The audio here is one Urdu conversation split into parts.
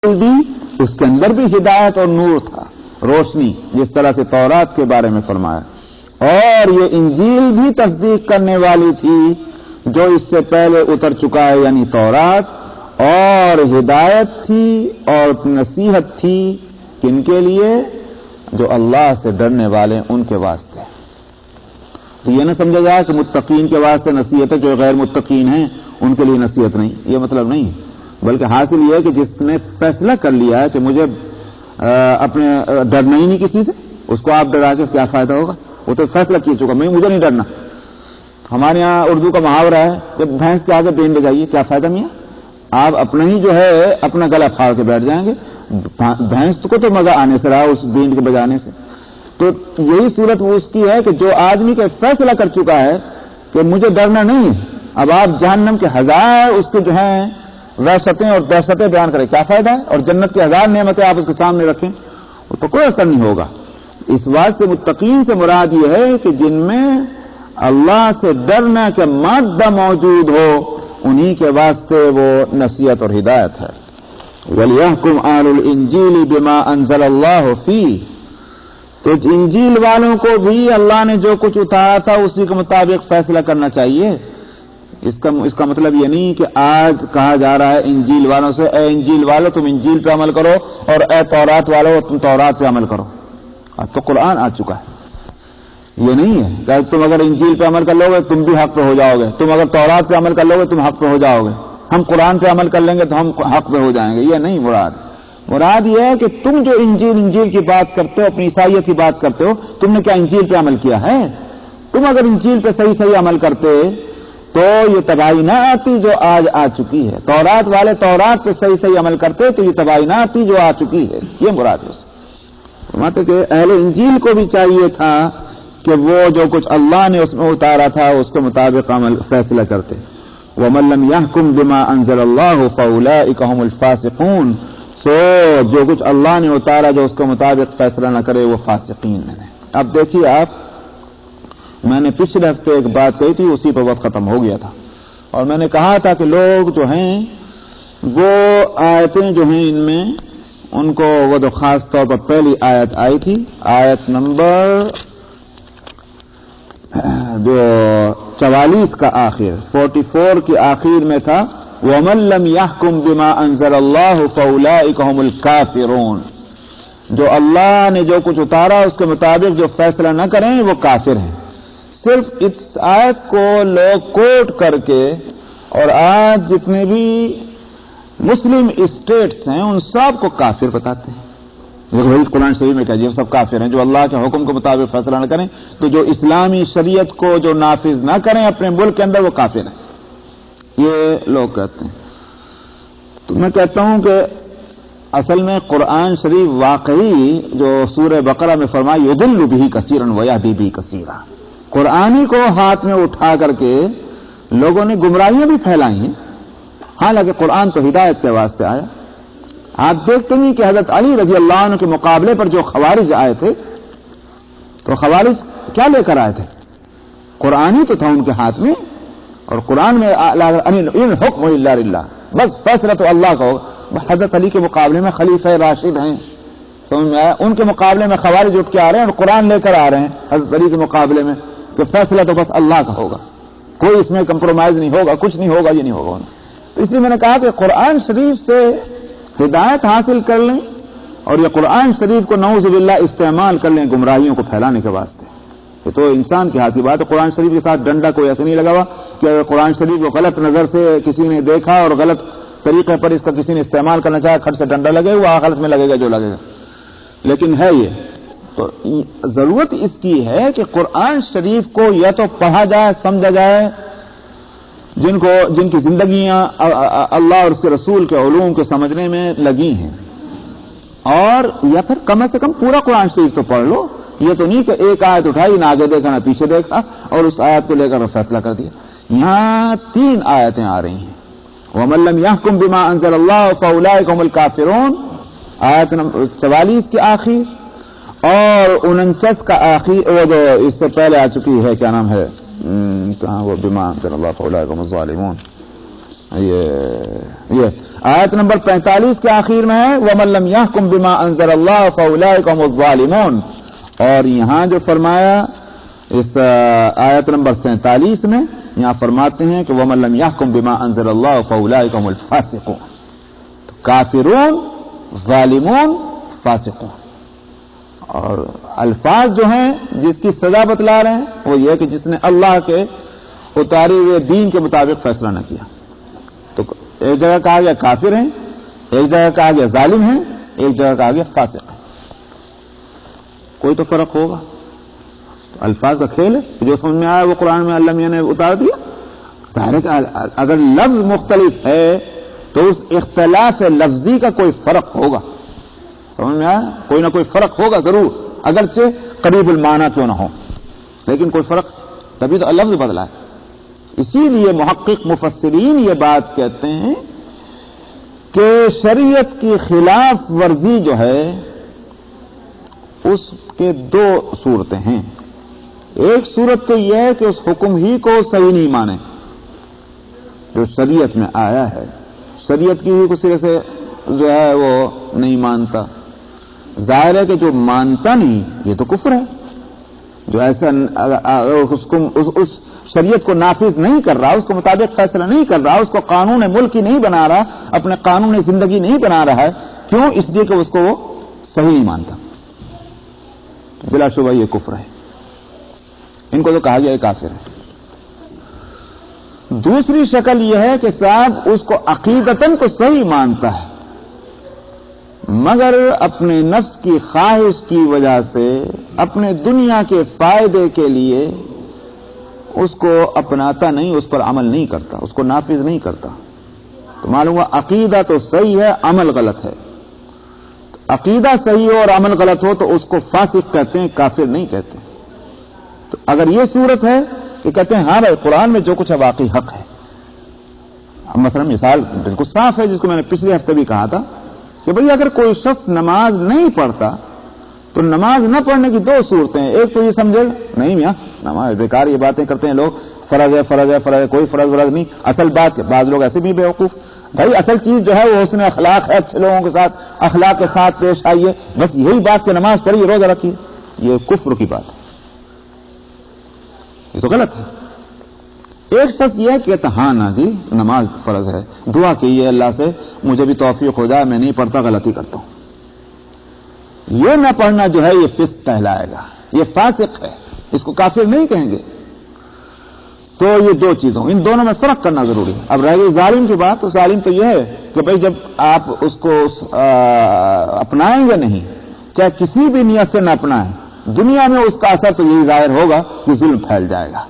بھی اس کے اندر بھی ہدایت اور نور تھا، روشنی، جس طرح سے تورات کے بارے میں فرمایا، اور یہ انجیل بھی تصدیق کرنے والی تھی جو اس سے پہلے اتر چکا ہے، یعنی تورات، اور ہدایت تھی اور نصیحت تھی کن کے لیے؟ جو اللہ سے ڈرنے والے ان کے واسطے۔ تو یہ نہ سمجھا جائے کہ متقین کے واسطے نصیحت ہے، جو غیر متقین ہیں ان کے لیے نصیحت نہیں، یہ مطلب نہیں ہے، بلکہ حاصل یہ ہے کہ جس نے فیصلہ کر لیا ہے کہ مجھے اپنے ڈرنا ہی نہیں کسی سے، اس کو آپ ڈرا کے کیا فائدہ ہوگا؟ وہ تو فیصلہ کیے چکا، مجھے نہیں ڈرنا۔ ہمارے یہاں اردو کا محاورہ ہے کہ بھینس کے آگے بین بجائیے، کیا فائدہ میاں؟ آپ اپنا ہی جو ہے اپنا گلا پھاڑ کے بیٹھ جائیں گے، بھینس کو تو مزہ آنے سے رہا اس بین کے بجانے سے۔ تو یہی صورت وہ اس کی ہے کہ جو آدمی کا فیصلہ کر چکا ہے کہ مجھے ڈرنا نہیں ہے، اب آپ جہنم کے ہزار اس کے جو ہیں وحشتیں اور دہشتیں بیان کریں، کیا فائدہ ہے؟ اور جنت کی ہزار نعمتیں آپ اس کے سامنے رکھیں، اس کو کوئی اثر نہیں ہوگا۔ اس واسطے متقین سے مراد یہ ہے کہ جن میں اللہ سے ڈرنا کا مادہ موجود ہو، انہی کے واسطے وہ نصیحت اور ہدایت ہے۔ وَلْيَحْكُمْ أَهْلُ الْإِنْجِيلِ بِمَا أَنزَلَ اللَّهُ فِيهِ، تو انجیل والوں کو بھی اللہ نے جو کچھ اتارا تھا اسی کے مطابق فیصلہ کرنا چاہیے۔ اس کا مطلب یہ نہیں کہ آج کہا جا رہا ہے انجیل والوں سے، اے انجیل والو تم انجیل پہ عمل کرو، اور اے تورات والو تم تورات پہ عمل کرو۔ اب تو قرآن آ چکا ہے، یہ نہیں ہے کہ تم اگر انجیل پہ عمل کر لو گے تم بھی حق پہ ہو جاؤ گے، تم اگر تورات پہ عمل کر لو گے تم حق پہ ہو جاؤ گے، ہم قرآن پہ عمل کر لیں گے تو ہم حق پہ ہو جائیں گے، یہ نہیں مراد یہ ہے کہ تم جو انجیل کی بات کرتے ہو، اپنی عیسائیت کی بات کرتے ہو، تم نے کیا انجیل پہ عمل کیا ہے؟ تم اگر انجیل پہ صحیح عمل کرتے تو یہ تباہی نہ آتی جو آج آ چکی ہے۔ تورات والے تورات پہ صحیح عمل کرتے تو یہ تباہی نہ آتی جو آ چکی ہے، یہ مراد ہے۔ فرماتے کہ اہل انجیل کو بھی چاہیے تھا کہ وہ جو کچھ اللہ نے اس میں اتارا تھا اس کے مطابق عمل فیصلہ کرتے۔ وَمَن لَّمْ يَحْكُم بِمَا أَنزَلَ اللَّهُ فَأُولَٰئِكَ هُمُ الْفَاسِقُونَ، سو جو کچھ اللہ نے اتارا جو اس کے مطابق فیصلہ نہ کرے وہ فاسقین ہیں۔ اب دیکھیے آپ، میں نے پچھلے ہفتے ایک بات کہی تھی، اسی پر وقت ختم ہو گیا تھا، اور میں نے کہا تھا کہ لوگ جو ہیں وہ آیتیں جو ہیں ان میں ان کو وہ تو خاص طور پر پہلی آیت آئی تھی، آیت نمبر جو 44 کا آخر 44 کی آخر میں تھا، وَمَن لَّمْ يَحْكُم بِمَا أَنزَلَ اللَّهُ فَأُولَٰئِكَ هُمُ الْكَافِرُونَ، جو اللہ نے جو کچھ اتارا اس کے مطابق جو فیصلہ نہ کریں وہ کافر ہیں۔ صرف اس آیت کو لوگ کوٹ کر کے، اور آج جتنے بھی مسلم اسٹیٹس ہیں ان سب کو کافر بتاتے ہیں۔ وہی قرآن شریف میں کہا سب کافر ہیں جو اللہ کے حکم کے مطابق فیصلہ نہ کریں، تو جو اسلامی شریعت کو جو نافذ نہ کریں اپنے ملک کے اندر وہ کافر ہیں، یہ لوگ کہتے ہیں۔ تو میں کہتا ہوں کہ اصل میں قرآن شریف واقعی جو سورہ بقرہ میں فرمایا یضل بہ کثیرا ویہدی بہ کثیرا، قرآن ہی کو ہاتھ میں اٹھا کر کے لوگوں نے گمراہیاں بھی پھیلائی ہیں، حالانکہ قرآن تو ہدایت کے واسطے آیا۔ آپ دیکھتے نہیں کہ حضرت علی رضی اللہ عنہ کے مقابلے پر جو خوارج آئے تھے، تو خوارج کیا لے کر آئے تھے؟ قرآن ہی تو تھا ان کے ہاتھ میں، اور قرآن میں ان حکم الا للہ، بس فیصلہ تو اللہ کا ہوگا۔ حضرت علی کے مقابلے میں خلیفہ راشد ہیں، سمجھ میں آیا؟ ان کے مقابلے میں خوارج اٹھ کے آ رہے ہیں اور قرآن لے کر آ رہے ہیں حضرت علی کے مقابلے میں کہ فیصلہ تو بس اللہ کا ہوگا، کوئی اس میں کمپرومائز نہیں ہوگا، کچھ نہیں ہوگا، یہ نہیں ہوگا۔ تو اس لیے میں نے کہا کہ قرآن شریف سے ہدایت حاصل کر لیں، اور یہ قرآن شریف کو نعوذ باللہ استعمال کر لیں گمراہیوں کو پھیلانے کے واسطے، یہ تو انسان کے ہاتھ کی بات ہے۔ قرآن شریف کے ساتھ ڈنڈا کوئی ایسے نہیں لگا ہوا کہ اگر قرآن شریف کو غلط نظر سے کسی نے دیکھا اور غلط طریقے پر اس کا کسی نے استعمال کرنا چاہا، کھٹ سے ڈنڈا لگے وہ آخرت میں لگے گا جو لگے گا، لیکن ہے یہ تو ضرورت اس کی ہے کہ قرآن شریف کو یا تو پڑھا جائے، سمجھا جائے، جن کی زندگیاں اللہ اور اس کے رسول کے علوم کے سمجھنے میں لگی ہیں، اور یا پھر کم سے کم پورا قرآن شریف تو پڑھ لو۔ یہ تو نہیں کہ ایک آیت اٹھائی نہ آگے دیکھا نہ پیچھے دیکھا اور اس آیت کو لے کر فیصلہ کر دیا۔ یہاں 3 آیتیں آ رہی ہیں، وَمَن لَّمْ يَحْكُم بِمَا أَنزَلَ اللَّهُ فَأُولَٰئِكَ هُمُ الْكَافِرُونَ، آیت نمبر 44 کی آخر، اور 49 کا آخر، وہ جو اس سے پہلے آ چکی ہے، کیا نام ہے کہاں وہ، بِمَا أَنزَلَ اللَّهُ فَأُولَٰئِكَ هُمُ الظَّالِمُونَ، یہ آیت نمبر 45 کے آخر میں ہے وَمَن لَّمْ يَحْكُم بِمَا أَنزَلَ اللَّهُ فَأُولَٰئِكَ هُمُ الظَّالِمُونَ، اور یہاں جو فرمایا اس آیت نمبر 47 میں یہاں فرماتے ہیں کہ وَمَن لَّمْ يَحْكُم بِمَا أَنزَلَ اللَّهُ فَأُولَٰئِكَ هُمُ الْفَاسِقُونَ، کافرون، ظالمون، فاسقون. اور الفاظ جو ہیں جس کی سزا بتلا رہے ہیں وہ یہ کہ جس نے اللہ کے اتارے ہوئے دین کے مطابق فیصلہ نہ کیا. تو ایک جگہ کہا گیا کافر ہیں، ایک جگہ کہا گیا ظالم ہیں، ایک جگہ کہا گیا فاسق ہیں. کوئی تو فرق ہوگا. تو الفاظ کا کھیل ہے، جو سمجھ میں آیا وہ قرآن میں اللہ میاں نے اتار دیا. ظاہر ہے کہ اگر لفظ مختلف ہے تو اس اختلاف لفظی کا کوئی فرق ہوگا. سمجھ میں آیا؟ کوئی نہ کوئی فرق ہوگا ضرور، اگرچہ قریب المعنی کیوں نہ ہو، لیکن کوئی فرق، تبھی تو لفظ بدلا ہے. اسی لیے محقق مفسرین یہ بات کہتے ہیں کہ شریعت کی خلاف ورزی جو ہے اس کے دو صورتیں ہیں. ایک صورت تو یہ ہے کہ اس حکم ہی کو صحیح نہیں مانے جو شریعت میں آیا ہے، شریعت کی ہی کو سرے سے جو ہے وہ نہیں مانتا. ظاہر ہے کہ جو مانتا نہیں یہ تو کفر ہے. جو ایسا اس شریعت کو نافذ نہیں کر رہا، اس کے مطابق فیصلہ نہیں کر رہا، اس کو قانون ملک ہی نہیں بنا رہا، اپنے قانون زندگی نہیں بنا رہا ہے. کیوں؟ اس لیے کہ اس کو وہ صحیح نہیں مانتا. بلا شبہ یہ کفر ہے. ان کو تو کہا گیا یہ کافر ہے. دوسری شکل یہ ہے کہ صاحب اس کو عقیدتاً تو صحیح مانتا ہے مگر اپنے نفس کی خواہش کی وجہ سے اپنے دنیا کے فائدے کے لیے اس کو اپناتا نہیں، اس پر عمل نہیں کرتا، اس کو نافذ نہیں کرتا. تو معلوم ہوا عقیدہ تو صحیح ہے، عمل غلط ہے. عقیدہ صحیح ہو اور عمل غلط ہو تو اس کو فاسق کہتے ہیں، کافر نہیں کہتے. تو اگر یہ صورت ہے کہ کہتے ہیں ہاں بھائی قرآن میں جو کچھ ہے واقعی حق ہے. مثلا مثال بالکل صاف ہے جس کو میں نے پچھلے ہفتے بھی کہا تھا کہ بھئی اگر کوئی شخص نماز نہیں پڑھتا تو نماز نہ پڑھنے کی دو صورتیں ہیں. ایک تو یہ سمجھے نہیں میاں نماز بیکار، یہ باتیں کرتے ہیں لوگ، فرض ہے فرض ہے فرض ہے، کوئی فرض ورض نہیں. اصل بات ہے بعض لوگ ایسے بھی بیوقوف، بھائی اصل چیز جو ہے وہ حسن اخلاق ہے، اچھے لوگوں کے ساتھ اخلاق کے ساتھ پیش آئیے، بس یہی بات کہ نماز پڑھیے روزہ رکھیے. یہ کفر کی بات ہے، یہ تو غلط ہے. ایک شخص یہ کہتا ہاں نا جی نماز فرض ہے، دعا کیجیے اللہ سے مجھے بھی توفیق ہو جائے، میں نہیں پڑھتا، غلطی کرتا ہوں. یہ نہ پڑھنا جو ہے یہ فسق کہلائے گا، یہ فاسق ہے، اس کو کافر نہیں کہیں گے. تو یہ دو چیزوں، ان دونوں میں فرق کرنا ضروری ہے. اب رہ گئی ظالم کی بات، تو ظالم تو یہ ہے کہ بھئی جب آپ اس کو اپنائیں گے نہیں، چاہے کسی بھی نیت سے نہ اپنائیں، دنیا میں اس کا اثر تو یہی ظاہر ہوگا کہ ظلم پھیل جائے گا.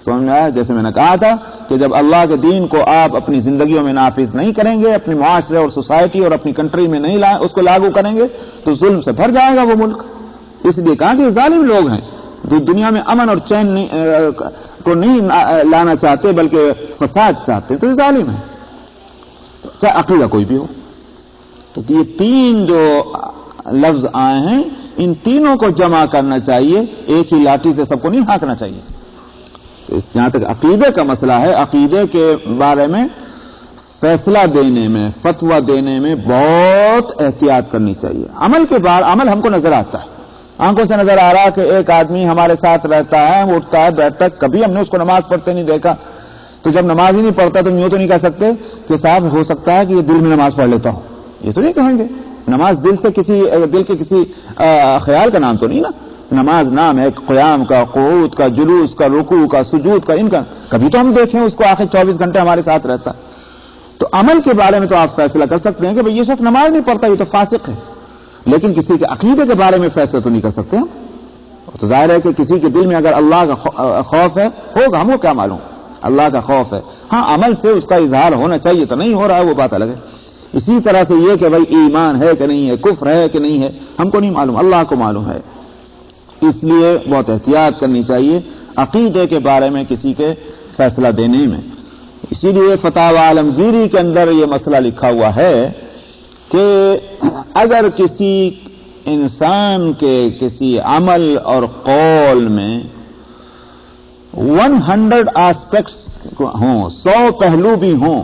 سمجھ میں آیا؟ جیسے میں نے کہا تھا کہ جب اللہ کے دین کو آپ اپنی زندگیوں میں نافذ نہیں کریں گے، اپنے معاشرے اور سوسائٹی اور اپنی کنٹری میں نہیں اس کو لاگو کریں گے تو ظلم سے بھر جائے گا وہ ملک. اس لیے کہا کہ ظالم لوگ ہیں جو دنیا میں امن اور چین کو نہیں لانا چاہتے بلکہ فساد چاہتے، تو یہ ظالم ہیں، چاہے عقیدہ کوئی بھی ہو. تو یہ تین جو لفظ آئے ہیں ان تینوں کو جمع کرنا چاہیے، ایک ہی لاٹھی سے سب کو نہیں ہانکنا چاہیے. تو جہاں تک عقیدے کا مسئلہ ہے، عقیدے کے بارے میں فیصلہ دینے میں، فتویٰ دینے میں بہت احتیاط کرنی چاہیے. عمل کے بعد عمل ہم کو نظر آتا ہے، آنکھوں سے نظر آ رہا کہ ایک آدمی ہمارے ساتھ رہتا ہے، اٹھتا ہے بیٹھتا ہے، کبھی ہم نے اس کو نماز پڑھتے نہیں دیکھا. تو جب نماز ہی نہیں پڑھتا تو یوں تو نہیں کہہ سکتے کہ صاحب ہو سکتا ہے کہ یہ دل میں نماز پڑھ لیتا ہو، یہ تو نہیں کہیں گے. نماز دل کے کسی خیال کا نام تو نہیں نا. نماز نام ہے قیام کا، قعود کا، جلوس کا، رکوع کا، سجود کا، ان کا کبھی تو ہم دیکھیں اس کو آخر 24 گھنٹے ہمارے ساتھ رہتا. تو عمل کے بارے میں تو آپ فیصلہ کر سکتے ہیں کہ بھئی یہ شخص نماز نہیں پڑھتا یہ تو فاسق ہے، لیکن کسی کے عقیدے کے بارے میں فیصلہ تو نہیں کر سکتے ہم. تو ظاہر ہے کہ کسی کے دل میں اگر اللہ کا خوف ہے ہوگا، ہم کو کیا معلوم، اللہ کا خوف ہے. ہاں عمل سے اس کا اظہار ہونا چاہیے، تو نہیں ہو رہا ہے وہ بات الگ ہے. اسی طرح سے یہ کہ بھئی ایمان ہے کہ نہیں ہے، کفر ہے کہ نہیں ہے، ہم کو نہیں معلوم، اللہ کو معلوم ہے. اس لیے بہت احتیاط کرنی چاہیے عقیدے کے بارے میں کسی کے فیصلہ دینے میں. اسی لیے فتاوی عالمگیری کے اندر یہ مسئلہ لکھا ہوا ہے کہ اگر کسی انسان کے کسی عمل اور قول میں 100 آسپیکٹس ہوں، 100 پہلو بھی ہوں،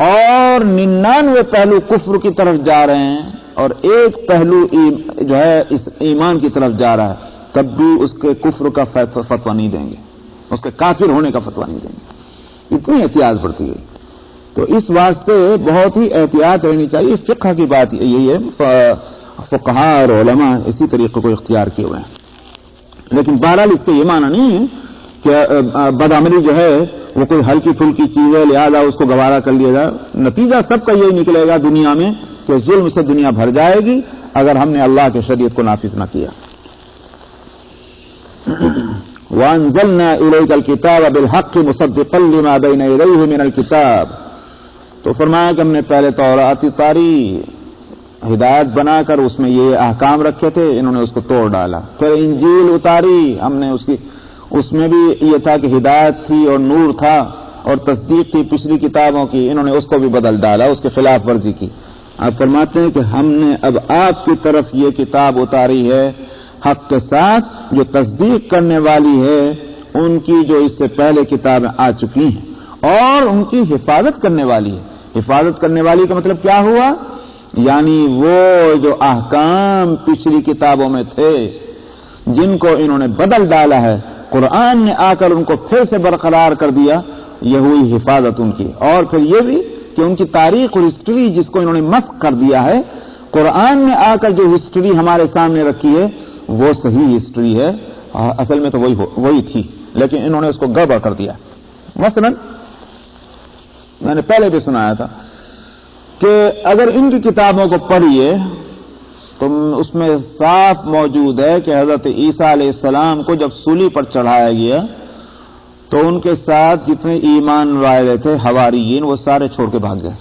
اور 99 پہلو کفر کی طرف جا رہے ہیں اور ایک پہلو جو ہے اس ایمان کی طرف جا رہا ہے، تب بھی اس کے کفر کا فتویٰ نہیں دیں گے، اس کے کافر ہونے کا فتویٰ نہیں دیں گے۔ اتنی احتیاط برتی گئی۔ تو اس واسطے بہت ہی احتیاط رہنی چاہیے۔ فقہ کی بات یہی ہے، فقہا اور علماء اسی طریقے کو اختیار کیے ہوئے ہیں۔ لیکن بہرحال اس کا یہ معنی نہیں ہے کہ بدعملی جو ہے وہ کوئی ہلکی پھلکی چیز ہے لہذا اس کو گوارا کر لیا جائے۔ نتیجہ سب کا یہی نکلے گا دنیا میں کہ ظلم سے دنیا بھر جائے گی اگر ہم نے اللہ کے شریعت کو نافذ نہ کیا۔ وَأَنزَلْنَا إِلَيْكَ الْكِتَابَ بِالْحَقِّ مُصَدِّقًا لِمَا بَيْنَ يَدَيْهِ مِنَ الْكِتَابِ، تو فرمایا کہ ہم نے پہلے تورات اتاری ہدایت بنا کر اس میں یہ احکام رکھے تھے، انہوں نے اس کو توڑ ڈالا۔ پھر انجیل اتاری ہم نے اس میں بھی یہ تھا کہ ہدایت تھی اور نور تھا اور تصدیق تھی پچھلی کتابوں کی، انہوں نے اس کو بھی بدل ڈالا، اس کے خلاف ورزی کی۔ آپ فرماتے ہیں کہ ہم نے اب آپ کی طرف یہ کتاب اتاری ہے حق کے ساتھ جو تصدیق کرنے والی ہے ان کی جو اس سے پہلے کتابیں آ چکی ہیں اور ان کی حفاظت کرنے والی ہے۔ حفاظت کرنے والی کا مطلب کیا ہوا؟ یعنی وہ جو احکام پچھلی کتابوں میں تھے جن کو انہوں نے بدل ڈالا ہے، قرآن نے آ کر ان کو پھر سے برقرار کر دیا، یہ ہوئی حفاظت ان کی۔ اور پھر یہ بھی کہ ان کی تاریخ اور ہسٹری جس کو انہوں نے مسخ کر دیا ہے، قرآن نے آ کر جو ہسٹری ہمارے سامنے رکھی ہے وہ صحیح ہسٹری ہے، اصل میں تو وہی تھی لیکن انہوں نے اس کو گڑبڑ کر دیا۔ مثلا میں نے پہلے بھی سنایا تھا کہ اگر ان کی کتابوں کو پڑھیے تو اس میں صاف موجود ہے کہ حضرت عیسیٰ علیہ السلام کو جب سولی پر چڑھایا گیا تو ان کے ساتھ جتنے ایمان والے تھے حواریین وہ سارے چھوڑ کے بھاگ گئے،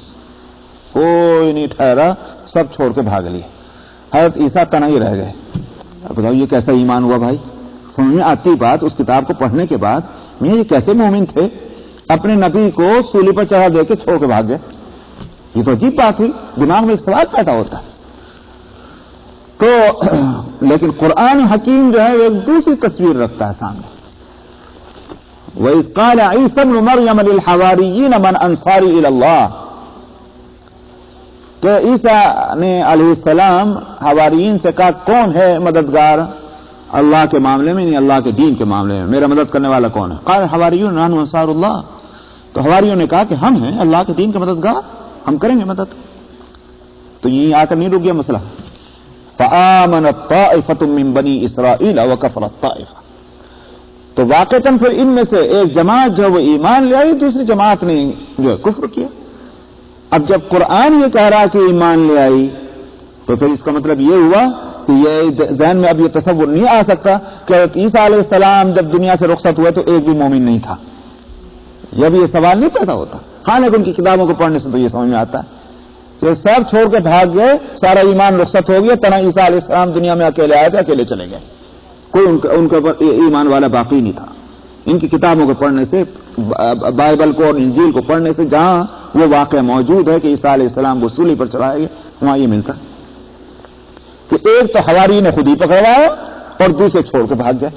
کوئی نہیں ٹھہرا، سب چھوڑ کے بھاگ لیے، حضرت عیسیٰ تنہا ہی رہ گئے۔ اب بتاؤ یہ کیسا ایمان ہوا بھائی؟ سمجھ میں آتی بات اس کتاب کو پڑھنے کے بعد یہ کیسے مومن تھے اپنے نبی کو سولی پر چڑھا دے کے چھوڑ کے بھاگ گئے؟ یہ تو عجیب بات ہوئی، دماغ میں ایک سوال پیدا ہوتا ہے۔ تو لیکن قرآن حکیم جو ہے وہ ایک دوسری تصویر رکھتا ہے سامنے۔ وَإِذْ قَالَ عِيسَى ابْنُ مَرْيَمَ لِلْحَوَارِيِّينَ مَنْ أَنصَارِي إِلَى اللَّهِ، کہ عیسیٰ نے علیہ السلام حواریین سے کہا کون ہے مددگار اللہ کے معاملے میں، یعنی اللہ کے دین کے معاملے میں میرا مدد کرنے والا کون ہے؟ قال حواریون نحن انصار اللہ، تو حواریوں نے کہا کہ ہم ہیں اللہ کے دین کے مددگار، ہم کریں گے مدد۔ تو یہیں آ کر نہیں رک گیا مسئلہ، فآمنت طائفة من بنی اسرائیل وکفرت طائفہ، تو واقعتاً پھر ان میں سے ایک جماعت جو وہ ایمان لے آئی، دوسری جماعت نے جو ہے کفر کیا۔ اب جب قرآن یہ کہہ رہا کہ ایمان لے آئی تو پھر اس کا مطلب یہ ہوا کہ یہ ذہن میں اب یہ تصور نہیں آ سکتا کہ عیسیٰ علیہ السلام جب دنیا سے رخصت ہوئے تو ایک بھی مومن نہیں تھا، جب یہ سوال نہیں پیدا ہوتا۔ ہاں لیکن ان کی کتابوں کو پڑھنے سے تو یہ سمجھ میں آتا ہے کہ سب چھوڑ کے بھاگ گئے، سارا ایمان رخصت ہو گیا، تنہا عیسیٰ علیہ السلام دنیا میں اکیلے آئے تھے، اکیلے چلے گئے، کوئی ان کے اوپر ایمان والا باقی نہیں تھا۔ ان کی کتابوں کو پڑھنے سے، بائبل کو اور انجیل کو پڑھنے سے جہاں وہ واقعہ موجود ہے کہ عیسیٰ علیہ السلام کو سولی پر چڑھایا گیا، وہاں یہ ملتا کہ ایک تو حواری نے خود ہی پکڑوایا اور دوسرے چھوڑ کے بھاگ گئے۔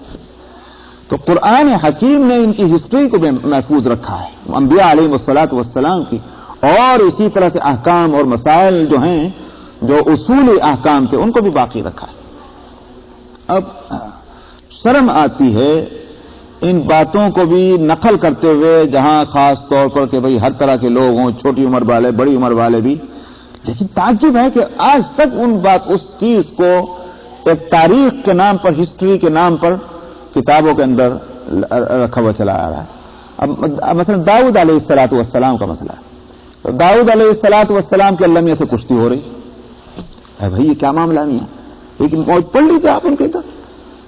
تو قرآن حکیم نے ان کی ہسٹری کو بھی محفوظ رکھا ہے، انبیاء علیہ الصلوۃ والسلام کی، اور اسی طرح سے احکام اور مسائل جو ہیں جو اصولی احکام تھے ان کو بھی باقی رکھا ہے۔ اب شرم آتی ہے ان باتوں کو بھی نقل کرتے ہوئے جہاں خاص طور پر کہ بھئی ہر طرح کے لوگ ہوں، چھوٹی عمر والے بڑی عمر والے بھی، لیکن تعجب ہے کہ آج تک اس چیز کو ایک تاریخ کے نام پر، ہسٹری کے نام پر کتابوں کے اندر رکھا ہوا چلا آ رہا ہے۔ اب مثلا داؤد علیہ السلام کا مسئلہ ہے، تو داؤد علیہ السلام کے اللہ میاں سے کشتی ہو رہی ہے، بھائی یہ کیا معاملہ نہیں ہے، لیکن پڑھ لیجیے آپ ان کے ادھر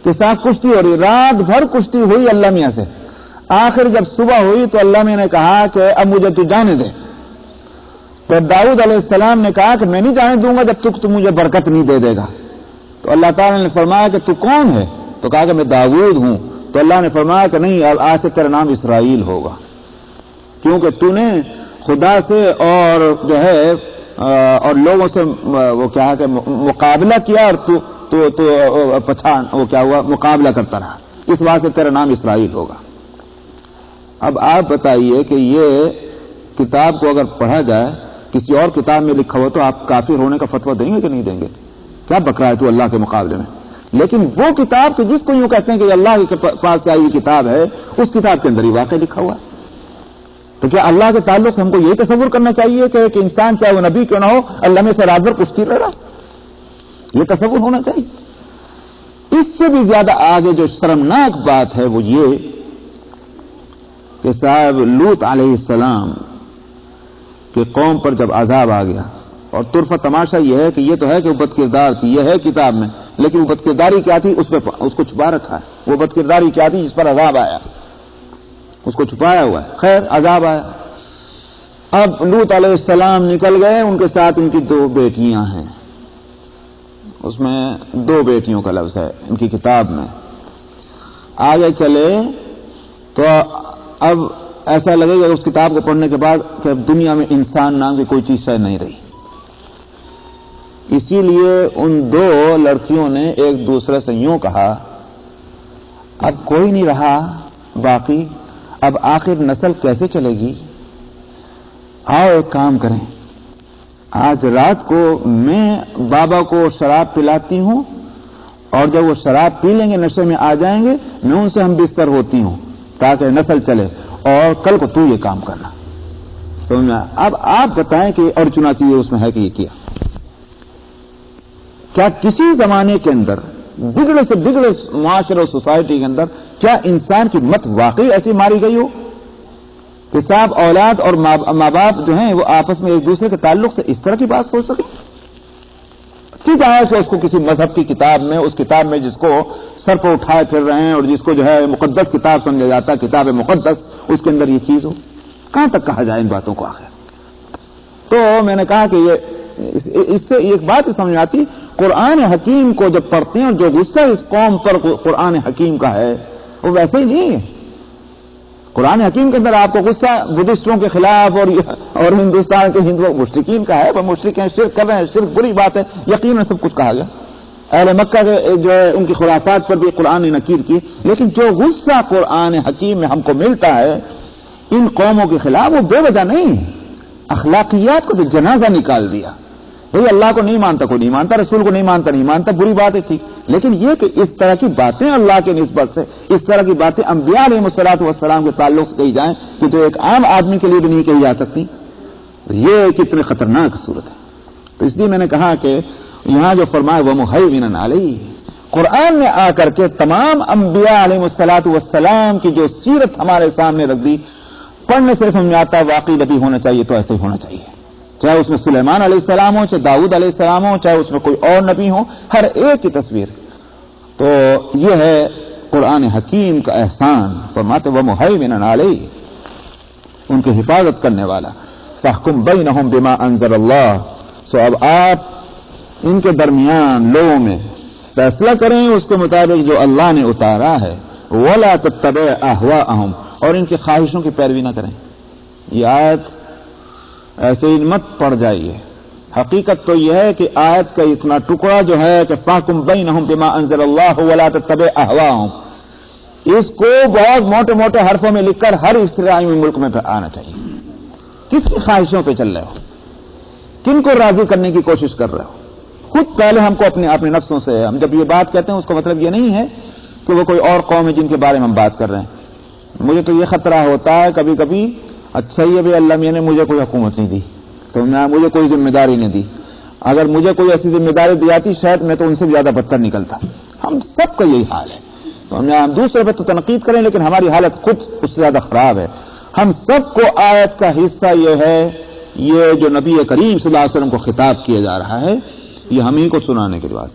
کہ صاحب کشتی ہو رہی، رات بھر کشتی ہوئی اللہ میاں سے، آخر جب صبح ہوئی تو اللہ میاں نے کہا کہ اب مجھے تو جانے دے، تو داؤد علیہ السلام نے کہا کہ میں نہیں جانے دوں گا جب تک تو مجھے برکت نہیں دے دے گا۔ تو اللہ تعالیٰ نے فرمایا کہ تو کون ہے؟ تو کہا کہ میں داؤد ہوں۔ تو اللہ نے فرمایا کہ نہیں، اب آج سے تیرا نام اسرائیل ہوگا، کیونکہ تو نے خدا سے اور جو ہے اور لوگوں سے وہ کیا ہے کہ مقابلہ کیا، اور تو پچھان وہ کیا ہوا، مقابلہ کرتا رہا، اس واسطے تیرا نام اسرائیل ہوگا۔ اب آپ بتائیے کہ یہ کتاب کو اگر پڑھا جائے کسی اور کتاب میں لکھا ہو تو آپ کافر ہونے کا فتویٰ دیں گے کہ نہیں دیں گے؟ کیا بکرا ہے تو اللہ کے مقابلے میں؟ لیکن وہ کتاب کہ جس کو یوں کہتے ہیں کہ یہ اللہ کے پاس سے آئی ہوئی کتاب ہے، اس کتاب کے اندر ہی واقع لکھا ہوا ہے. تو کیا اللہ کے تعلق سے ہم کو یہی تصور کرنا چاہیے کہ ایک انسان چاہے وہ نبی کیوں نہ ہو اللہ میں سے رات بھر کشتی لڑ رہا؟ یہ تصور ہونا چاہیے. اس سے بھی زیادہ آگے جو شرمناک بات ہے وہ یہ کہ صاحب لوط علیہ السلام کہ قوم پر جب عذاب آ گیا، اور طرفہ تماشا یہ ہے کہ یہ تو ہے کہ وہ بد کردار تھی، یہ ہے کتاب میں، لیکن وہ بد کرداری کیا تھی اس کو چھپا رکھا ہے. وہ بد کرداری کیا تھی جس پر عذاب آیا، اس کو چھپایا ہوا ہے. خیر عذاب آیا. اب لوط علیہ السلام نکل گئے، ان کے ساتھ ان کی 2 بیٹیاں ہیں. اس میں 2 بیٹیوں کا لفظ ہے ان کی کتاب میں. آگے چلے تو اب ایسا لگے گا اس کتاب کو پڑھنے کے بعد کہ اب دنیا میں انسان نام کی کوئی چیز شاید نہیں رہی. اسی لیے ان 2 لڑکیوں نے ایک دوسرے سے یوں کہا اب کوئی نہیں رہا باقی، اب آخر نسل کیسے چلے گی؟ آؤ ایک کام کریں، آج رات کو میں بابا کو شراب پلاتی ہوں، اور جب وہ شراب پی لیں گے نشے میں آ جائیں گے، میں ان سے ہم بستر ہوتی ہوں تاکہ نسل چلے، اور کل کو تو یہ کام کرنا. سمجھ میں؟ اب آپ بتائیں کہ اور چنانچہ یہ اس میں ہے کہ یہ کیا کسی زمانے کے اندر بگڑے سے بگڑے معاشرے اور سوسائٹی کے اندر کیا انسان کی مت واقعی ایسی ماری گئی ہو کہ صاحب اولاد اور ماں باپ جو ہیں وہ آپس میں ایک دوسرے کے تعلق سے اس طرح کی بات سوچ سکیں؟ ٹھیک ہے کہ اس کو کسی مذہب کی کتاب میں، اس کتاب میں جس کو سر پر اٹھائے پھر رہے ہیں اور جس کو جو ہے مقدس کتاب سمجھا جاتا ہے، کتاب مقدس، اس کے اندر یہ چیز ہو، کہاں تک کہا جائے ان باتوں کو آخر؟ تو میں نے کہا کہ یہ اس سے ایک بات سمجھ آتی، قرآن حکیم کو جب پڑھتے ہیں اور جو غصہ اس قوم پر قرآن حکیم کا ہے وہ ویسے ہی نہیں ہے. قرآن حکیم کے اندر آپ کو غصہ بدھسٹوں کے خلاف اور ہندوستان کے ہندو مشرکین کا ہے، وہ مشرک ہیں، شرک کر رہے ہیں، شرک بری بات ہے، یقیناً سب کچھ کہا گیا. اہل مکہ کے جو ہے ان کی خرافات پر بھی قرآن نے نکیر کی، لیکن جو غصہ قرآن حکیم میں ہم کو ملتا ہے ان قوموں کے خلاف وہ بے وجہ نہیں ہے. اخلاقیات کو تو جنازہ نکال دیا. بھئی اللہ کو نہیں مانتا کوئی نہیں مانتا، رسول کو نہیں مانتا، بری بات ہے ٹھیک، لیکن یہ کہ اس طرح کی باتیں اللہ کے نسبت سے، اس طرح کی باتیں انبیاء علیہ الصلوۃ والسلام کے تعلق سے کہی جائیں کہ جو ایک عام آدمی کے لیے بھی نہیں کہی جا سکتی، یہ کتنے خطرناک صورت ہے. تو اس لیے میں نے کہا کہ یہاں جو فرمایا وہ مہیمن علیہ، قرآن نے آ کر کے تمام انبیاء علیہ الصلوۃ والسلام کی جو سیرت ہمارے سامنے رکھ دی. پڑھنے سے سمجھ آتا واقعی نبی ہونا چاہیے تو ایسے ہی ہونا چاہیے، چاہے اس میں سلیمان علیہ السلام ہو، چاہے داؤد علیہ السلام ہو، چاہے اس میں کوئی اور نبی ہو، ہر ایک کی تصویر. تو یہ ہے قرآن حکیم کا احسان. فرماتے وہ مہیمن علیہ، ان کی حفاظت کرنے والا. فاحکم بینہم بما انزل اللہ، سو اب آپ ان کے درمیان لوگوں میں فیصلہ کریں اس کے مطابق جو اللہ نے اتارا ہے. ولا تتبع اہواءہم، اور ان کی خواہشوں کی پیروی نہ کریں. یہ آیت ایسے ہی مت پڑ جائیے. حقیقت تو یہ ہے کہ آیت کا اتنا ٹکڑا جو ہے کہ فاحکم بینہم بما انزل اللہ ولا تتبع اہواءہم، اس کو بہت موٹے موٹے حرفوں میں لکھ کر ہر اسلامی ملک میں آنا چاہیے. کس کی خواہشوں پہ چل رہے ہو؟ کن کو راضی کرنے کی کوشش کر رہے ہو؟ خود پہلے ہم کو اپنے نفسوں سے، ہم جب یہ بات کہتے ہیں اس کا مطلب یہ نہیں ہے کہ وہ کوئی اور قوم ہے جن کے بارے میں ہم بات کر رہے ہیں. مجھے تو یہ خطرہ ہوتا ہے کبھی کبھی، اچھا یہ بھی اللہ میاں نے مجھے کوئی حکومت نہیں دی تو مجھے کوئی ذمہ داری نہیں دی، اگر مجھے کوئی ایسی ذمہ داری دی جاتی شاید میں تو ان سے زیادہ بدتر نکلتا. ہم سب کا یہی حال ہے. تو ہم دوسرے پہ تو تنقید کریں لیکن ہماری حالت خود اس سے زیادہ خراب ہے. ہم سب کو آیت کا حصہ یہ ہے، یہ جو نبی کریم صلی اللہ علیہ وسلم کو خطاب کیا جا رہا ہے یہ ہم ہی کو سنانے کے بعد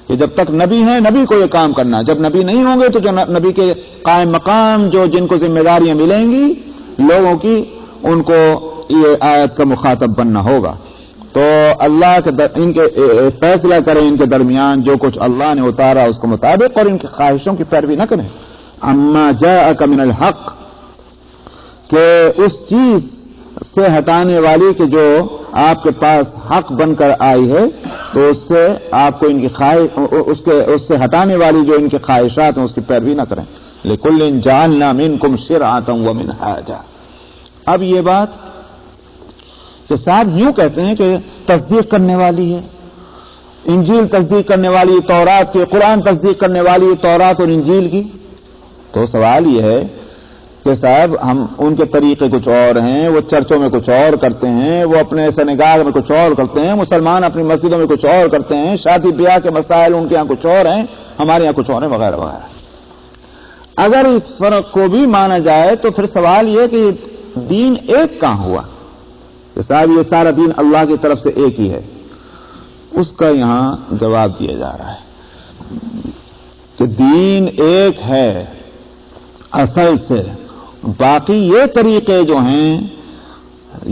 کہ جب تک نبی ہیں نبی کو یہ کام کرنا، جب نبی نہیں ہوں گے تو جو نبی کے قائم مقام جو جن کو ذمہ داریاں ملیں گی لوگوں کی، ان کو یہ آیت کا مخاطب بننا ہوگا. تو اللہ کے ان کے فیصلہ کریں ان کے درمیان جو کچھ اللہ نے اتارا اس کے مطابق، اور ان کی خواہشوں کی پیروی نہ کریں. اما جاءک من الحق، کہ اس چیز سے ہٹانے والی کہ جو آپ کے پاس حق بن کر آئی ہے تو اس سے آپ کو ان کی اس سے ہٹانے والی جو ان کی خواہشات ہیں اس کی پیروی نہ کریں. لِكُلٍّ جَعَلْنَا مِنْكُمْ شِرْعَةً وَمِنْهَاجًا. اب یہ بات کہ صاحب یوں کہتے ہیں کہ تصدیق کرنے والی ہے انجیل، تصدیق کرنے والی تورات کی، قرآن تصدیق کرنے والی تورات اور انجیل کی. تو سوال یہ ہے کہ صاحب ہم ان کے طریقے کچھ اور ہیں، وہ چرچوں میں کچھ اور کرتے ہیں، وہ اپنے سنگاگ میں کچھ اور کرتے ہیں، مسلمان اپنی مسجدوں میں کچھ اور کرتے ہیں، شادی بیاہ کے مسائل ان کے یہاں کچھ اور ہیں، ہمارے یہاں کچھ اور ہیں، وغیرہ وغیرہ. اگر اس فرق کو بھی مانا جائے تو پھر سوال یہ کہ دین ایک کہاں ہوا؟ کہ صاحب یہ سارا دین اللہ کی طرف سے ایک ہی ہے. اس کا یہاں جواب دیا جا رہا ہے کہ دین ایک ہے اصل سے، باقی یہ طریقے جو ہیں،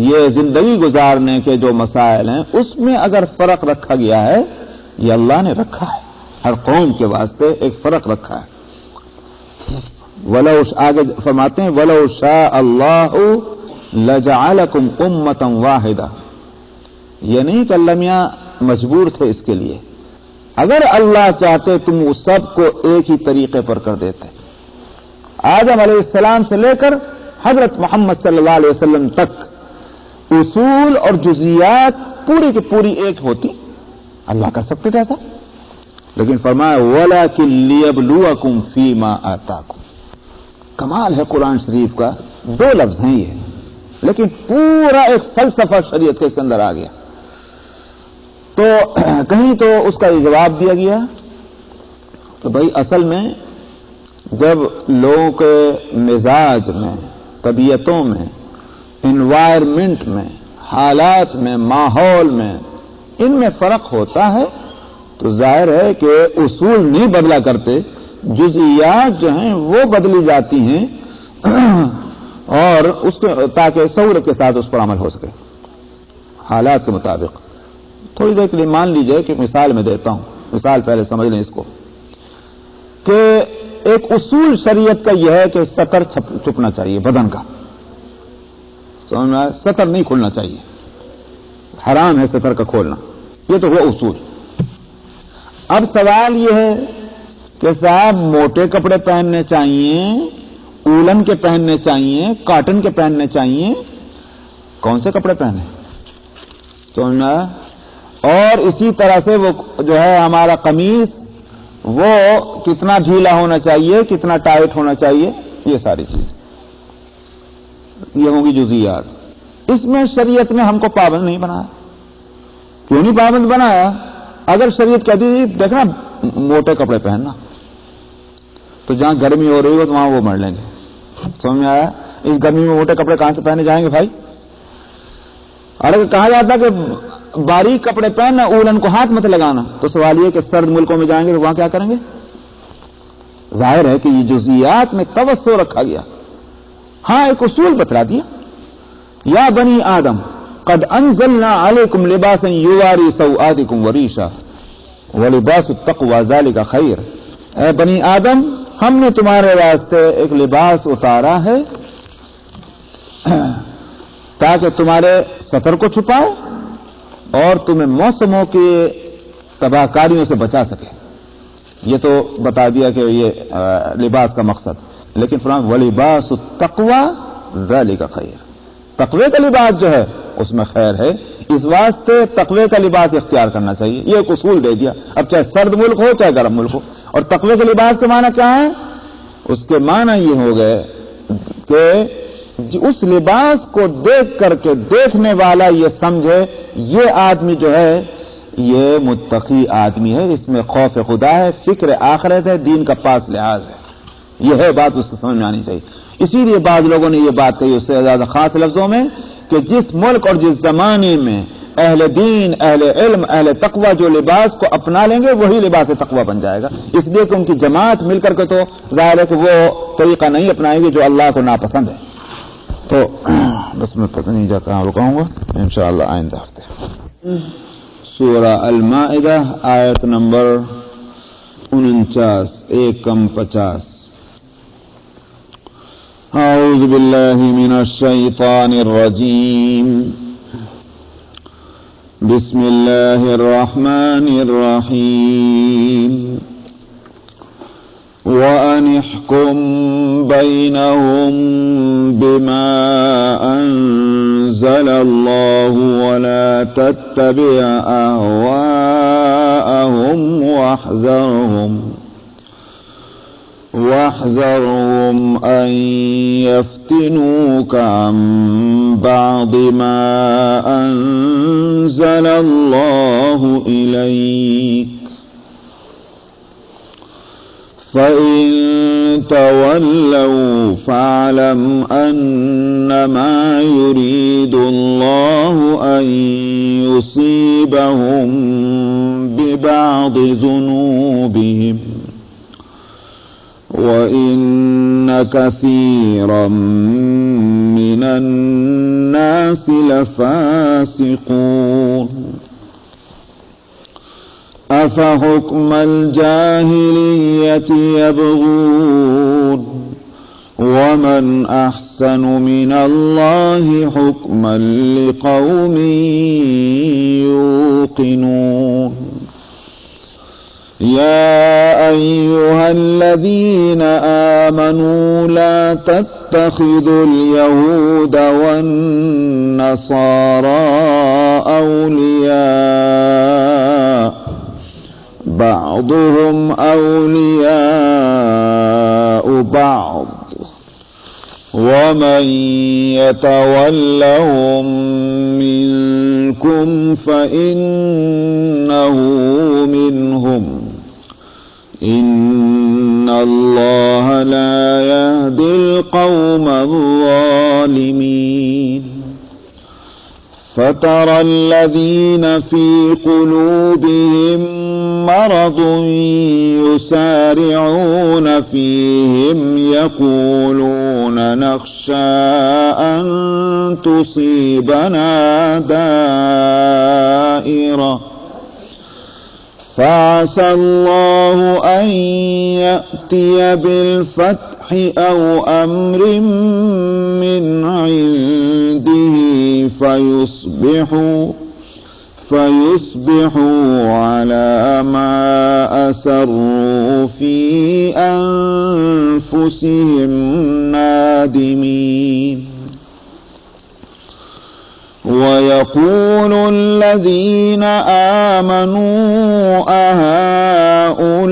یہ زندگی گزارنے کے جو مسائل ہیں، اس میں اگر فرق رکھا گیا ہے، یہ اللہ نے رکھا ہے، ہر قوم کے واسطے ایک فرق رکھا ہے. آگے فرماتے ہیں وَلَوْ شَاءَ اللَّهُ لَجَعَلَكُمْ أُمَّةً وَاحِدَةً. یہ نہیں کہ اللہ میاں مجبور تھے اس کے لیے، اگر اللہ چاہتے تم اس سب کو ایک ہی طریقے پر کر دیتے. آدم علیہ السلام سے لے کر حضرت محمد صلی اللہ علیہ وسلم تک اصول اور جزیات پوری کی پوری ایک ہوتی، اللہ کر سکتے تھے ایسا. لیکن فرمایا وَلَكِن لِيَبْلُوَكُمْ فِي مَا آتَاكُمْ. کمال ہے قرآن شریف کا، دو لفظ ہیں یہ، لیکن پورا ایک فلسفہ شریعت کے اندر آ گیا. تو کہیں تو اس کا یہ جواب دیا گیا کہ بھائی اصل میں جب لوگوں کے مزاج میں، طبیعتوں میں، انوائرمنٹ میں، حالات میں، ماحول میں، ان میں فرق ہوتا ہے تو ظاہر ہے کہ اصول نہیں بدلا کرتے، جزئیات جو ہیں وہ بدلی جاتی ہیں اور اس کے تاکہ سہولت کے ساتھ اس پر عمل ہو سکے حالات کے مطابق. تھوڑی دیر کے لیے مان لیجئے کہ مثال میں دیتا ہوں، مثال پہلے سمجھ لیں اس کو، کہ ایک اصول شریعت کا یہ ہے کہ سطر چھپنا چاہیے بدن کا، سمجھنا ہے؟ سطر نہیں کھلنا چاہیے، حرام ہے سطر کا کھولنا، یہ تو وہ اصول. اب سوال یہ ہے کہ صاحب موٹے کپڑے پہننے چاہیے، اولن کے پہننے چاہیے، کاٹن کے پہننے چاہیے، کون سے کپڑے پہنے؟ سمجھنا ہے؟ اور اسی طرح سے وہ جو ہے ہمارا قمیص وہ کتنا ڈھیلا ہونا چاہیے، کتنا ٹائٹ ہونا چاہیے، یہ ساری چیز یہ ہوں گی جزئیات. اس میں شریعت نے ہم کو پابند نہیں بنایا. کیوں نہیں پابند بنایا؟ اگر شریعت کہتی دیکھنا موٹے کپڑے پہننا تو جہاں گرمی ہو رہی ہو تو وہاں وہ مر لیں گے. سمجھ میں آیا؟ اس گرمی میں موٹے کپڑے کہاں سے پہنے جائیں گے بھائی؟ اور اگر کہا جاتا کہ باریک کپڑے پہننا، اولن کو ہاتھ مت لگانا، تو سوال یہ کہ سرد ملکوں میں جائیں گے تو وہاں کیا کریں گے؟ ظاہر ہے کہ یہ جزئیات میں توسع رکھا گیا. ہاں ایک اصول بتلا دیا، یا بنی آدم قد انزلنا علیکم لباسا یواری سوآتکم وریشا ولباس التقوی ذلک خیر. اے بنی آدم ہم نے تمہارے واسطے ایک لباس اتارا ہے تاکہ تمہارے سطر کو چھپائے اور تمہیں موسموں کی تباہ کاریوں سے بچا سکے. یہ تو بتا دیا کہ یہ لباس کا مقصد. لیکن فرمایا وَلِبَاسُ التَّقْوَى ذَلِكَ خَيْرٌ. تقوی کا لباس جو ہے اس میں خیر ہے، اس واسطے تقوی کا لباس اختیار کرنا چاہیے. یہ ایک اصول دے دیا. اب چاہے سرد ملک ہو چاہے گرم ملک ہو. اور تقوی کے لباس کے معنی کیا ہے؟ اس کے معنی یہ ہو گئے کہ اس لباس کو دیکھ کر کے دیکھنے والا یہ سمجھے یہ آدمی جو ہے یہ متقی آدمی ہے، اس میں خوف خدا ہے، فکر آخرت ہے، دین کا پاس لحاظ ہے. یہ ہے بات اس سے سمجھ میں آنی چاہیے. اسی لیے بعض لوگوں نے یہ بات کہی اس سے زیادہ خاص لفظوں میں کہ جس ملک اور جس زمانے میں اہل دین، اہل علم، اہل تقوی جو لباس کو اپنا لیں گے وہی لباس تقوی بن جائے گا. اس لیے کہ ان کی جماعت مل کر کے تو ظاہر ہے کہ وہ طریقہ نہیں اپنائیں گے جو اللہ کو ناپسند ہے. تو بس میں پتہ نہیں کہاں رکاؤں گا، انشاءاللہ آئندہ ہفتے. سورہ المائدہ آیت نمبر 49 1 کم 50. اعوذ باللہ من الشیطان الرجیم بسم اللہ الرحمن الرحیم وأن احكم بينهم بما أنزل الله ولا تتبع أهواءهم واحذرهم أن يفتنوك عن بعض ما أنزل الله إليك، فإن تولوا فاعلم أنما يريد الله أن يصيبهم ببعض ذنوبهم، وإن كثيرا من الناس لفاسقون. أفحكم الجاهلية يبغون ومن أحسن من الله حكما لقوم يوقنون. يا أيها الذين آمنوا لا تتخذوا اليهود والنصارى أولياء بعضهم أولياء بعض ومن يتولهم منكم فإنه منهم إن الله لا يهدي القوم الظالمين. فترى الذين في قلوبهم مرض يسارعون فيهم يقولون نخشى أن تصيبنا دائرة فعسى الله أن يأتي بالفتح أو أمر من عنده فيصبحوا على ما أسروا في أنفسهم نادمين. ويقول الذين آمنوا أهؤلاء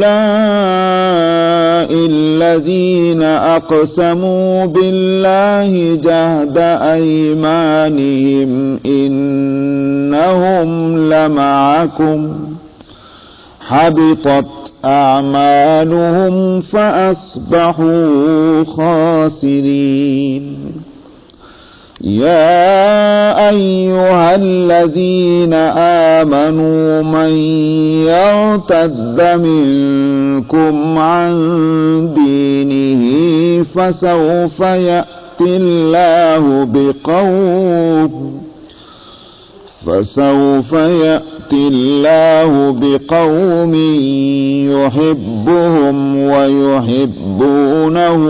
الذين أقسموا بالله جهد أيمانهم إنهم لمعكم حبطت أعمالهم فأصبحوا خاسرين. يا أيها الذين آمنوا من يرتد منكم عن دينه فسوف يأتي الله بقوم يحبهم ويحبونه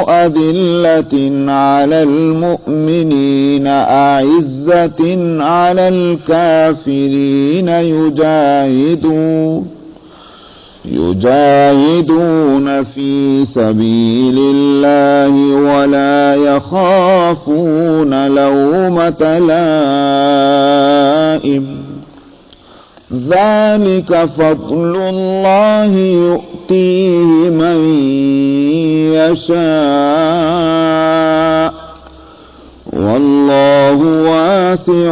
أذلة على المؤمنين أعزة على الكافرين يجاهدون في سبيل الله ولا يخافون لومة لائم ذلك فضل الله يؤتيه من يشاء والله واسع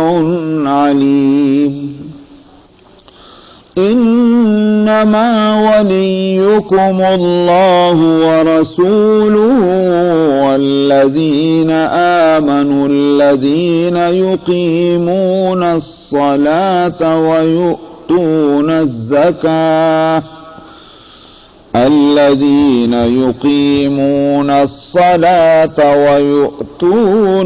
عليم. إنما وليكم الله ورسوله والذين آمنوا الذين يقيمون الصلاة ويؤتون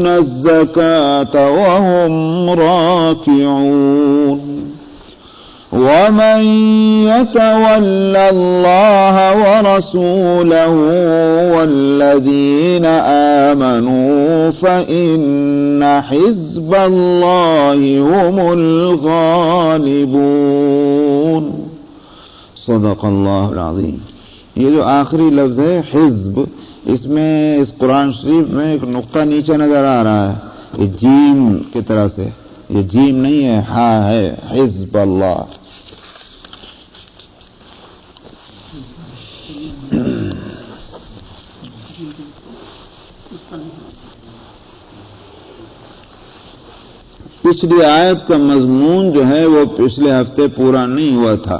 الزكاة وهم راكعون. ومن يتول الله ورسوله والذين آمنوا فإن حزب الله هم الغالبون. صدق الله العظيم. یہ جو آخری لفظ ہے حزب، اس میں اس قرآن شریف میں ایک نقطہ نیچے نظر آ رہا ہے، یہ جیم کی طرح سے، یہ جیم نہیں ہے، ہاں ہے، حزب اللہ۔ پچھلی آیت کا مضمون جو ہے وہ پچھلے ہفتے پورا نہیں ہوا تھا۔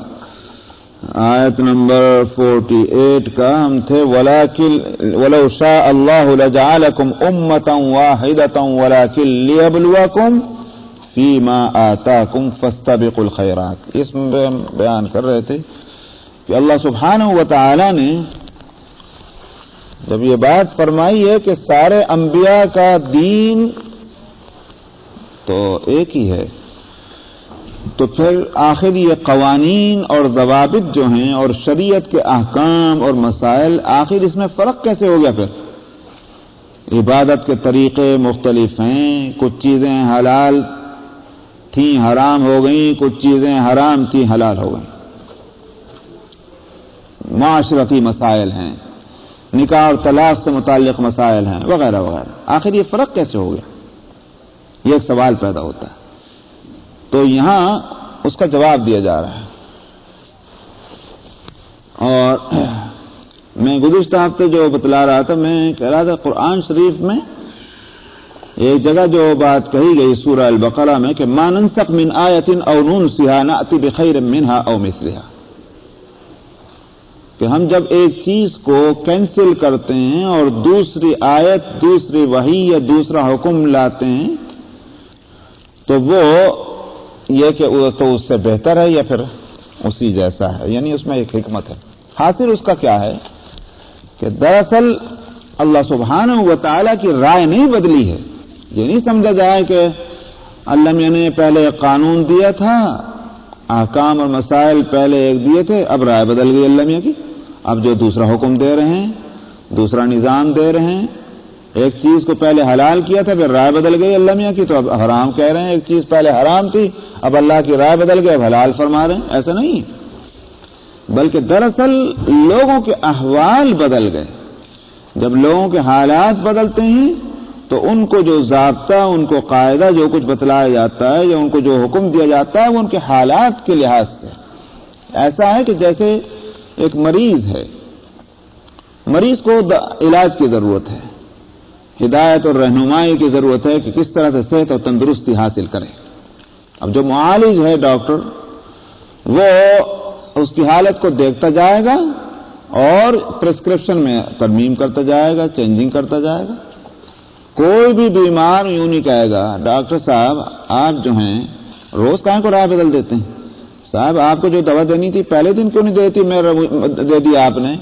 آیت نمبر 48 کا ہم تھے وَلَوْ شَاءَ اللَّهُ لَجَعَلَكُمْ أُمَّةً وَاحِدَةً وَلَكِنْ لِيَبْلُوَكُمْ فِي مَا آتَاكُمْ فَاسْتَبِقُوا الْخَيْرَاتِ۔ اس میں ہم بیان کر رہے تھے کہ اللہ سبحانہ وتعالی نے جب یہ بات فرمائی ہے کہ سارے انبیاء کا دین تو ایک ہی ہے، تو پھر آخر یہ قوانین اور ضوابط جو ہیں اور شریعت کے احکام اور مسائل، آخر اس میں فرق کیسے ہو گیا؟ پھر عبادت کے طریقے مختلف ہیں، کچھ چیزیں حلال تھیں حرام ہو گئیں، کچھ چیزیں حرام تھیں حلال ہو گئیں، معاشرتی مسائل ہیں، نکاح اور طلاق سے متعلق مسائل ہیں، وغیرہ وغیرہ۔ آخر یہ فرق کیسے ہو گیا؟ یہ ایک سوال پیدا ہوتا ہے، تو یہاں اس کا جواب دیا جا رہا ہے۔ اور میں گزشتہ ہفتے جو بتلا رہا تھا، میں کہہ رہا تھا قرآن شریف میں ایک جگہ جو بات کہی گئی سورہ البقرہ میں کہ ما ننسخ من آیۃ او ننسها نأتی بخیر منها او مثلها، کہ ہم جب ایک چیز کو کینسل کرتے ہیں اور دوسری آیت، دوسری وحی یا دوسرا حکم لاتے ہیں تو وہ یہ کہ تو اس سے بہتر ہے یا پھر اسی جیسا ہے، یعنی اس میں ایک حکمت ہے۔ حاصل اس کا کیا ہے کہ دراصل اللہ سبحانہ و تعالیٰ کی رائے نہیں بدلی ہے۔ یہ نہیں سمجھا جائے کہ اللہ میاں نے پہلے ایک قانون دیا تھا، احکام اور مسائل پہلے ایک دیے تھے، اب رائے بدل گئی اللہ میاں کی، اب جو دوسرا حکم دے رہے ہیں، دوسرا نظام دے رہے ہیں۔ ایک چیز کو پہلے حلال کیا تھا، پھر رائے بدل گئی اللہ میاں کی تو اب حرام کہہ رہے ہیں۔ ایک چیز پہلے حرام تھی، اب اللہ کی رائے بدل گئی، اب حلال فرما رہے ہیں۔ ایسا نہیں، بلکہ دراصل لوگوں کے احوال بدل گئے۔ جب لوگوں کے حالات بدلتے ہیں تو ان کو جو ضابطہ، ان کو قاعدہ جو کچھ بتلایا جاتا ہے یا ان کو جو حکم دیا جاتا ہے وہ ان کے حالات کے لحاظ سے ایسا ہے کہ جیسے ایک مریض ہے، مریض کو علاج کی ضرورت ہے، ہدایت اور رہنمائی کی ضرورت ہے کہ کس طرح سے صحت اور تندرستی حاصل کرے۔ اب جو معالج ہے ڈاکٹر، وہ اس کی حالت کو دیکھتا جائے گا اور پرسکرپشن میں ترمیم کرتا جائے گا، چینجنگ کرتا جائے گا۔ کوئی بھی بیمار یوں نہیں کہے گا ڈاکٹر صاحب آپ جو ہیں روز کہیں کو رائے بدل دیتے ہیں، صاحب آپ کو جو دوا دینی تھی پہلے دن کیوں نہیں دیتی، دے دی آپ نے،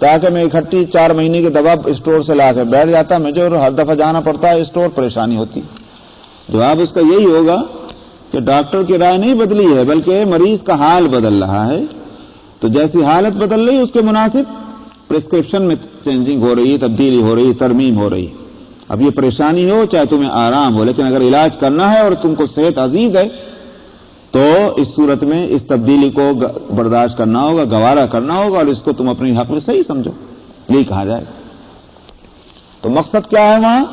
تاکہ میں اکٹھی 4 مہینے کی دوا اسٹور سے لا کے بیٹھ جاتا، مجھے ہر دفعہ جانا پڑتا ہے اسٹور، پریشانی ہوتی۔ جواب اس کا یہی ہوگا کہ ڈاکٹر کی رائے نہیں بدلی ہے بلکہ مریض کا حال بدل رہا ہے، تو جیسی حالت بدل رہی اس کے مناسب پرسکرپشن میں چینجنگ ہو رہی ہے، تبدیلی ہو رہی ہے، ترمیم ہو رہی ہے۔ اب یہ پریشانی ہو چاہے تمہیں آرام ہو، لیکن اگر علاج کرنا ہے اور تم کو صحت عزیز ہے تو اس صورت میں اس تبدیلی کو برداشت کرنا ہوگا، گوارا کرنا ہوگا، اور اس کو تم اپنے حق میں صحیح سمجھو، یہی کہا جائے گا۔ تو مقصد کیا ہے وہاں؟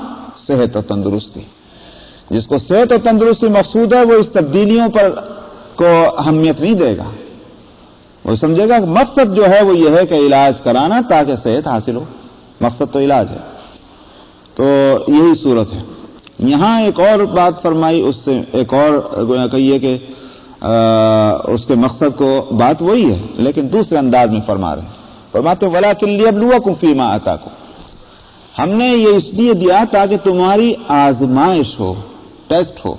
صحت اور تندرستی۔ جس کو صحت اور تندرستی مقصود ہے وہ اس تبدیلیوں پر کو اہمیت نہیں دے گا، وہ سمجھے گا کہ مقصد جو ہے وہ یہ ہے کہ علاج کرانا تاکہ صحت حاصل ہو، مقصد تو علاج ہے۔ تو یہی صورت ہے۔ یہاں ایک اور بات فرمائی، اس سے ایک اور گویا کہیے کہ اس کے مقصد کو بات وہی ہے لیکن دوسرے انداز میں فرما رہے ہیں، فرماتے وَلَٰكِن لِيَبْلُوَكُمْ فِي مَا آتَاكُمْ، ہم نے یہ اس لیے دیا تاکہ تمہاری آزمائش ہو، ٹیسٹ ہو۔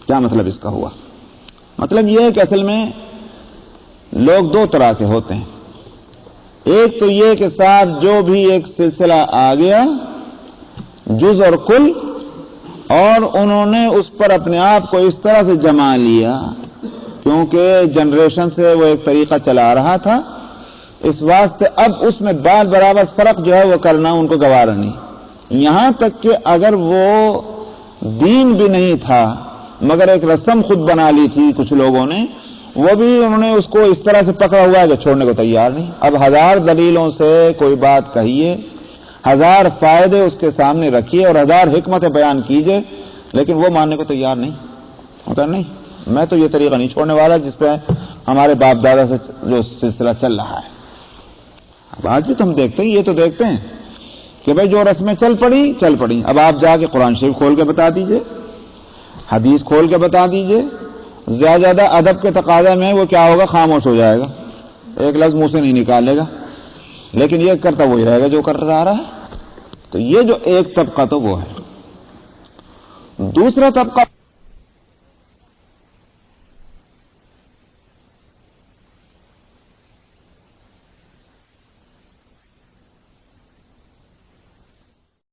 کیا مطلب اس کا ہوا؟ مطلب یہ ہے کہ اصل میں لوگ 2 طرح کے ہوتے ہیں، ایک تو یہ کہ صاحب جو بھی ایک سلسلہ آ گیا جز اور کل، اور انہوں نے اس پر اپنے آپ کو اس طرح سے جما لیا کیونکہ جنریشن سے وہ ایک طریقہ چلا رہا تھا، اس واسطے اب اس میں بال برابر فرق جو ہے وہ کرنا ان کو گوارا نہیں۔ یہاں تک کہ اگر وہ دین بھی نہیں تھا مگر ایک رسم خود بنا لی تھی کچھ لوگوں نے، وہ بھی انہوں نے اس کو اس طرح سے پکڑا ہوا ہے کہ چھوڑنے کو تیار نہیں. اب 1000 دلیلوں سے کوئی بات کہیے، 1000 فائدے اس کے سامنے رکھیے اور 1000 حکمتیں بیان کیجیے، لیکن وہ ماننے کو تیار نہیں ہوتا. نہیں، میں تو یہ طریقہ نہیں چھوڑنے والا جس پہ ہمارے باپ دادا سے جو سلسلہ چل رہا ہے. اب آج بھی تو ہم دیکھتے ہیں، یہ تو دیکھتے ہیں کہ بھئی جو رسمیں چل پڑی. اب آپ جا کے قرآن شریف کھول کے بتا دیجئے، حدیث کھول کے بتا دیجئے. زیادہ ادب کے تقاضا میں وہ کیا ہوگا، خاموش ہو جائے گا، ایک لفظ منہ سے نہیں نکالے گا، لیکن یہ کرتا وہی رہے گا جو کرتا آ رہا ہے. تو یہ جو ایک طبقہ تو وہ ہے. دوسرا طبقہ